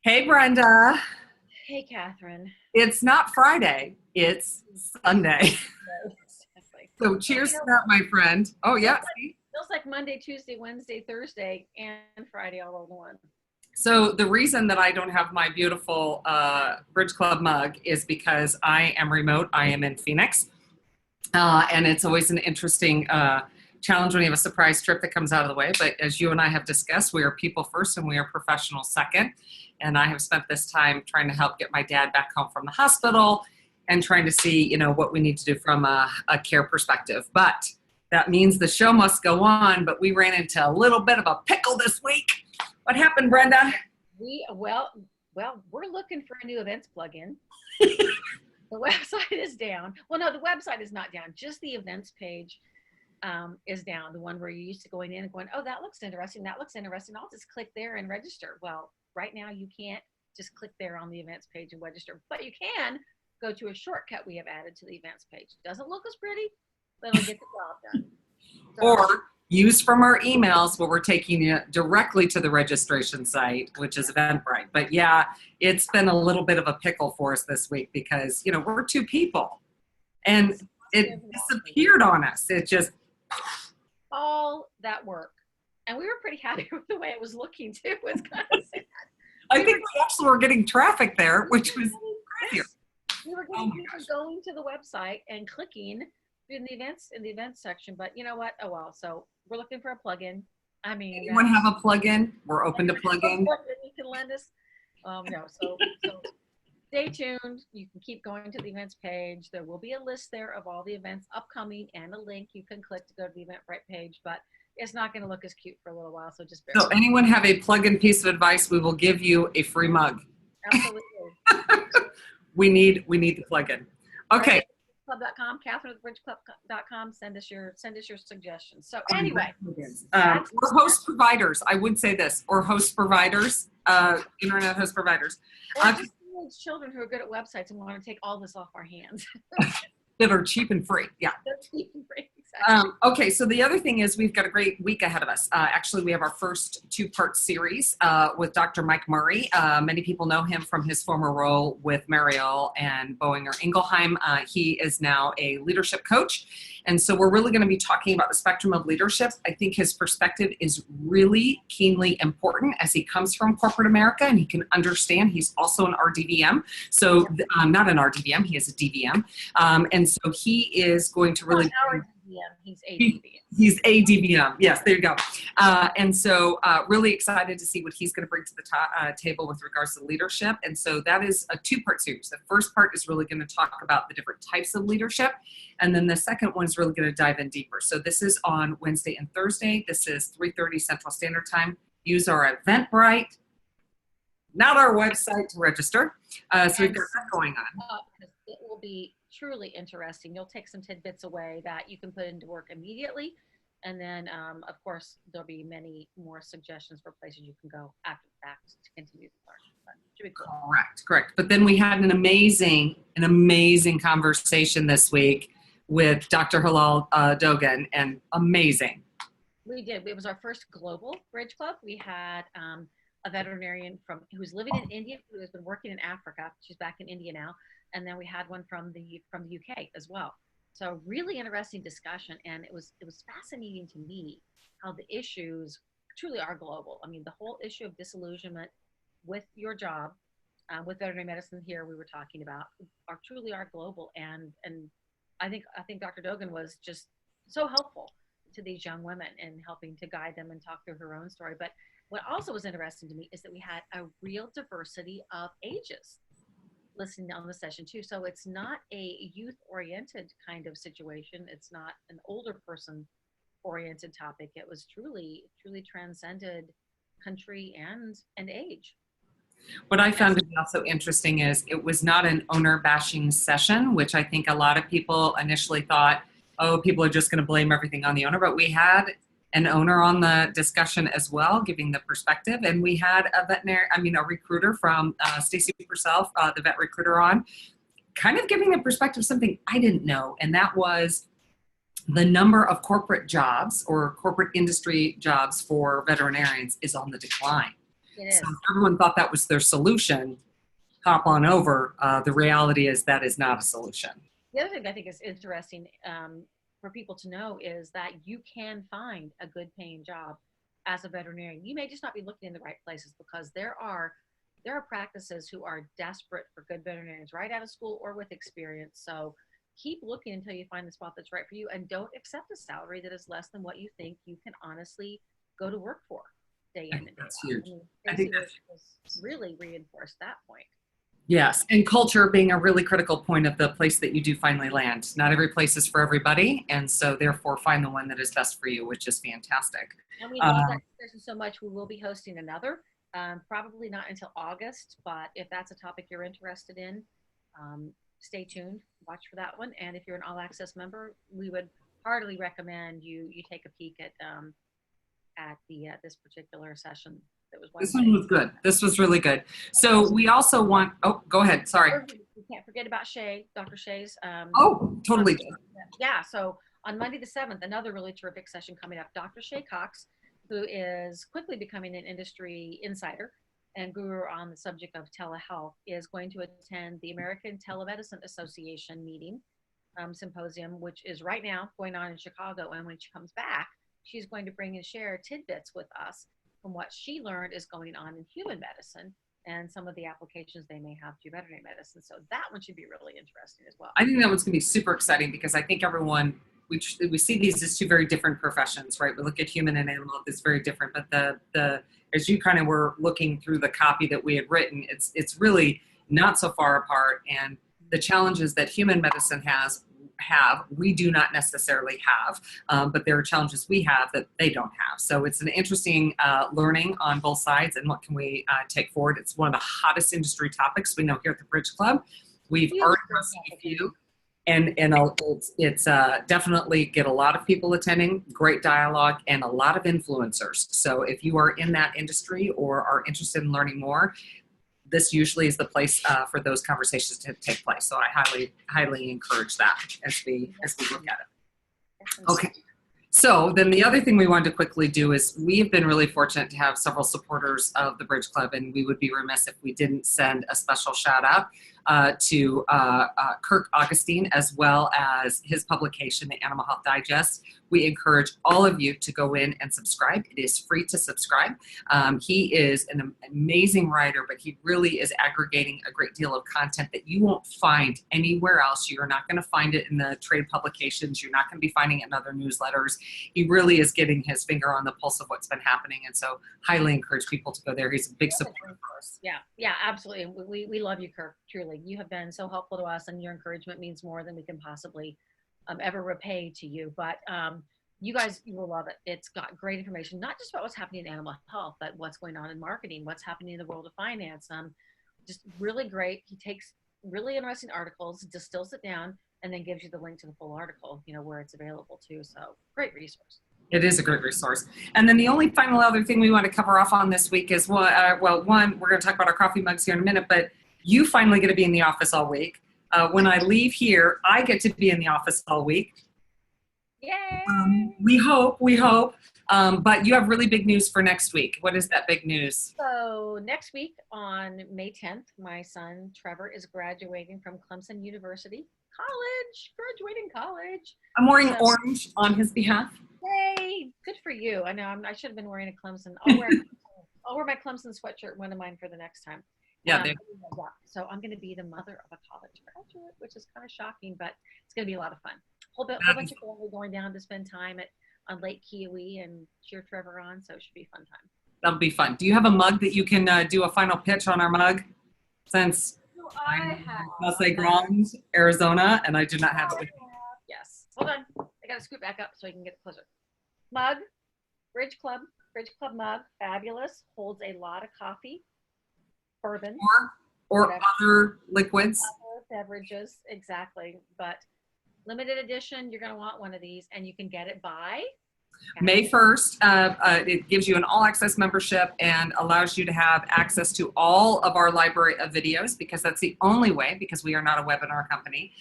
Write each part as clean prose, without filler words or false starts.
Hey, Brenda. Hey, Catherine. It's not Friday, it's Sunday. No, exactly. So But cheers to that, my friend. Oh, feels yeah. like See? feels like Monday, Tuesday, Wednesday, Thursday, and Friday all in one. So the reason that I don't have my beautiful Bridge Club mug is because I am remote. I am in Phoenix. And it's always an interesting challenge when you have a surprise trip that comes out of the way. But as you and I have discussed, we are people first and we are professionals second. And I have spent this time trying to help get my dad back home from the hospital and trying to see, what we need to do from a care perspective. But that means the show must go on. But we ran into a little bit of a pickle this week. What happened, Brenda? We're looking for a new events plugin. The website is down. Well, no, the website is not down. Just the events page is down. The one where you're used to going in and going, oh, that looks interesting. That looks interesting. I'll just click there and register. Well, right now you can't just click there on the events page and register, but you can go to a shortcut we have added to the events page. Doesn't look as pretty, but it'll get the job done. So, Or use from our emails where we're taking you directly to the registration site, which is Eventbrite. But yeah, it's been a little bit of a pickle for us this week because, we're two people and it disappeared on us. It just, all that work. And we were pretty happy with the way it was looking too. It's kind of sad. I think we actually were getting traffic there, which was crazy. We were getting people going to the website and clicking in the events section, but you know what? Oh well. So we're looking for a plugin. I mean, Anyone have a plugin? We're open to plugin. You can lend us. No. So stay tuned. You can keep going to the events page. There will be a list there of all the events upcoming and a link you can click to go to the Eventbrite page, but it's not going to look as cute for a little while. So just bear So anyone have a plugin piece of advice? We will give you a free mug. Absolutely. We need the plugin. Okay. Club.com, Catherine at thebridgeclub.com. Send us your suggestions. So anyway, or host providers. I would say this, or host providers, internet host providers. Or just children who are good at websites and want to take all this off our hands. That are cheap and free. Yeah. They're cheap and free. Exactly. Okay, so the other thing is we've got a great week ahead of us. Actually, we have our first two-part series with Dr. Mike Murray. Many people know him from his former role with Mariel and Boehringer Ingelheim. He is now a leadership coach. And so we're really going to be talking about the spectrum of leadership. I think his perspective is really keenly important as he comes from corporate America and he can understand. He's also an RDVM. So not an RDVM, he is a DVM. And so he is going to really... He's ADVM. He's ADVM. Yes, there you go. And so really excited to see what he's going to bring to the table with regards to leadership. And so that is a two-part series. The first part is really going to talk about the different types of leadership. And then the second one is really going to dive in deeper. So this is on Wednesday and Thursday. This is 3:30 Central Standard Time. Use our Eventbrite, not our website, to register. So we've got that going on. It will be truly interesting. You'll take some tidbits away that you can put into work immediately. And then, of course, there'll be many more suggestions for places you can go after the fact to continue to learn. But should be cool. Correct. But then we had an amazing conversation this week with Dr. Halal Dogan, and amazing. We did. It was our first global Bridge Club. We had a veterinarian who's living in India, who has been working in Africa. She's back in India now. And then we had one from the UK as well. So really interesting discussion, and it was fascinating to me how the issues truly are global. I mean, the whole issue of disillusionment with your job, with veterinary medicine here we were talking about, truly are global. And I think Dr. Dogan was just so helpful to these young women and helping to guide them and talk through her own story. But what also was interesting to me is that we had a real diversity of ages listening on the session too. So it's not a youth-oriented kind of situation. It's not an older person-oriented topic. It was truly transcended country and age. What I found to be also interesting is it was not an owner bashing session, which I think a lot of people initially thought, oh, people are just going to blame everything on the owner. But we had an owner on the discussion as well, giving the perspective. And we had a recruiter from Stacy Purcell, the vet recruiter, on, kind of giving the perspective of something I didn't know. And that was the number of corporate jobs or corporate industry jobs for veterinarians is on the decline. It So is. if everyone thought that was their solution, hop on over. The reality is that is not a solution. The other thing I think is interesting for people to know is that you can find a good paying job as a veterinarian. You may just not be looking in the right places because there are practices who are desperate for good veterinarians right out of school or with experience. So keep looking until you find the spot that's right for you, and don't accept a salary that is less than what you think you can honestly go to work for day I in think and day that's out. huge. I mean, I think Stacey that's was really reinforced that point. Yes, and culture being a really critical point of the place that you do finally land. Not every place is for everybody, and so therefore find the one that is best for you, which is fantastic. And we love that Um, discussion so much. We will be hosting another, probably not until August, but if that's a topic you're interested in, stay tuned, watch for that one. And if you're an all access member, we would heartily recommend you take a peek at the this particular session that was this one Wednesday. was good. This was really good. So we also want, oh, go ahead. Sorry. We can't forget about Shay, Dr. Shay's. Oh, totally. Yeah, so on Monday the 7th, another really terrific session coming up. Dr. Shay Cox, who is quickly becoming an industry insider and guru on the subject of telehealth, is going to attend the American Telemedicine Association meeting symposium, which is right now going on in Chicago. And when she comes back, she's going to bring and share tidbits with us from what she learned is going on in human medicine and some of the applications they may have to veterinary medicine. So that one should be really interesting as well. I think that one's going to be super exciting because I think everyone, we see these as two very different professions, right? We look at human and animal as very different, but the as you kind of were looking through the copy that we had written, it's really not so far apart. And the challenges that human medicine we do not necessarily have, but there are challenges we have that they don't have. So it's an interesting learning on both sides, and what can we take forward. It's one of the hottest industry topics we know here at the Bridge Club. We've already received a few, and it's definitely get a lot of people attending, great dialogue, and a lot of influencers. So if you are in that industry or are interested in learning more, this usually is the place for those conversations to take place. So I highly encourage that as we look at it. Okay. So then the other thing we wanted to quickly do is we have been really fortunate to have several supporters of the Bridge Club, and we would be remiss if we didn't send a special shout out to Kirk Augustine, as well as his publication, the Animal Health Digest. We encourage all of you to go in and subscribe. It is free to subscribe. He is an amazing writer, but he really is aggregating a great deal of content that you won't find anywhere else. You're not going to find it in the trade publications. You're not going to be finding it in other newsletters. He really is getting his finger on the pulse of what's been happening, and so highly encourage people to go there. He's a big supporter of us. Yeah, absolutely. We love you, Kirk. Truly, you have been so helpful to us, and your encouragement means more than we can possibly ever repay to you. But you guys, you will love it. It's got great information, not just about what's happening in animal health, but what's going on in marketing, what's happening in the world of finance. Just really great. He takes really interesting articles, distills it down, and then gives you the link to the full article, where it's available too. So great resource. It is a great resource. And then the only final other thing we want to cover off on this week is, one, we're going to talk about our coffee mugs here in a minute, but you finally get to be in the office all week. When I leave here, I get to be in the office all week. Yay! We hope. But you have really big news for next week. What is that big news? So next week on May 10th, my son Trevor is graduating from Clemson University graduating college. I'm wearing orange on his behalf. Yay! Good for you. I know I should have been wearing a Clemson. I'll wear my Clemson sweatshirt, one of mine, for the next time. Yeah. So I'm going to be the mother of a college graduate, which is kind of shocking, but it's going to be a lot of fun. Whole bunch of family going down to spend time on Lake Kiowee and cheer Trevor on, so it should be a fun time. That'll be fun. Do you have a mug that you can do a final pitch on our mug? Since I have Casa Grande, Arizona, and I do not have it with me. Yes. Hold on. I got to scoot back up so I can get closer. Mug, Bridge Club mug, fabulous. Holds a lot of coffee, bourbon, or other liquids. Other beverages, exactly. But limited edition, you're going to want one of these, and you can get it by May 1st, it gives you an all-access membership and allows you to have access to all of our library of videos, because that's the only way, because we are not a webinar company.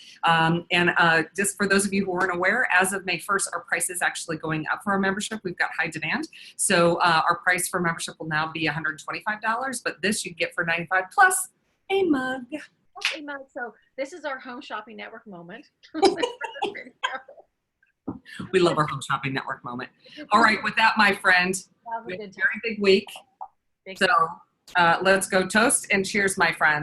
Just for those of you who weren't aware, as of May 1st, our price is actually going up for our membership. We've got high demand. So our price for membership will now be $125, but this you get for $95 plus a mug. Okay, Mug. So this is our home shopping network moment. We love our home shopping network moment. All right, with that, my friend, we have a very big week. So let's go toast and cheers, my friend.